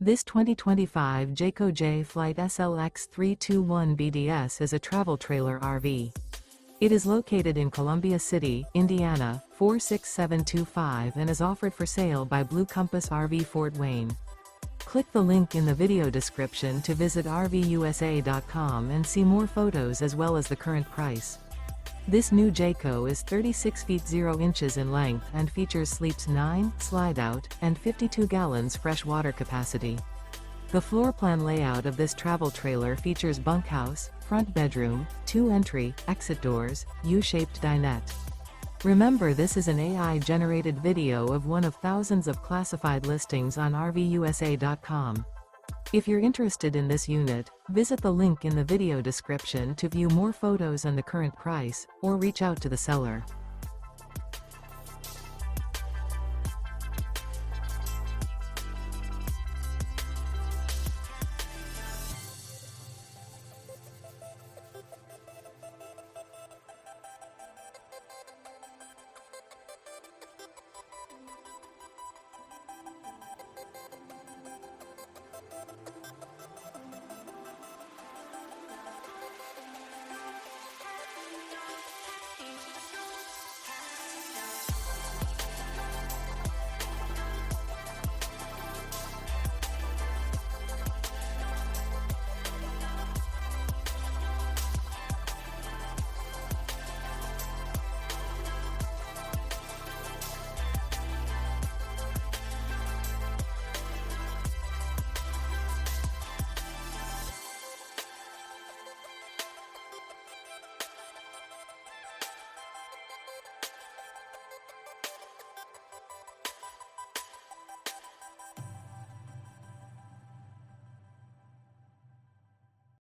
This 2025 Jayco Jay Flight SLX 321 BDS is a travel trailer RV. It is located in Columbia City, Indiana, 46725 and is offered for sale by Blue Compass RV Fort Wayne. Click the link in the video description to visit RVUSA.com and see more photos as well as the current price. This new Jayco is 36 feet 0 inches in length and features sleeps 9, slide-out, and 52 gallons fresh water capacity. The floor plan layout of this travel trailer features bunkhouse, front bedroom, 2 entry, exit doors, U-shaped dinette. Remember, this is an AI-generated video of one of thousands of classified listings on RVUSA.com. If you're interested in this unit, visit the link in the video description to view more photos and the current price, or reach out to the seller.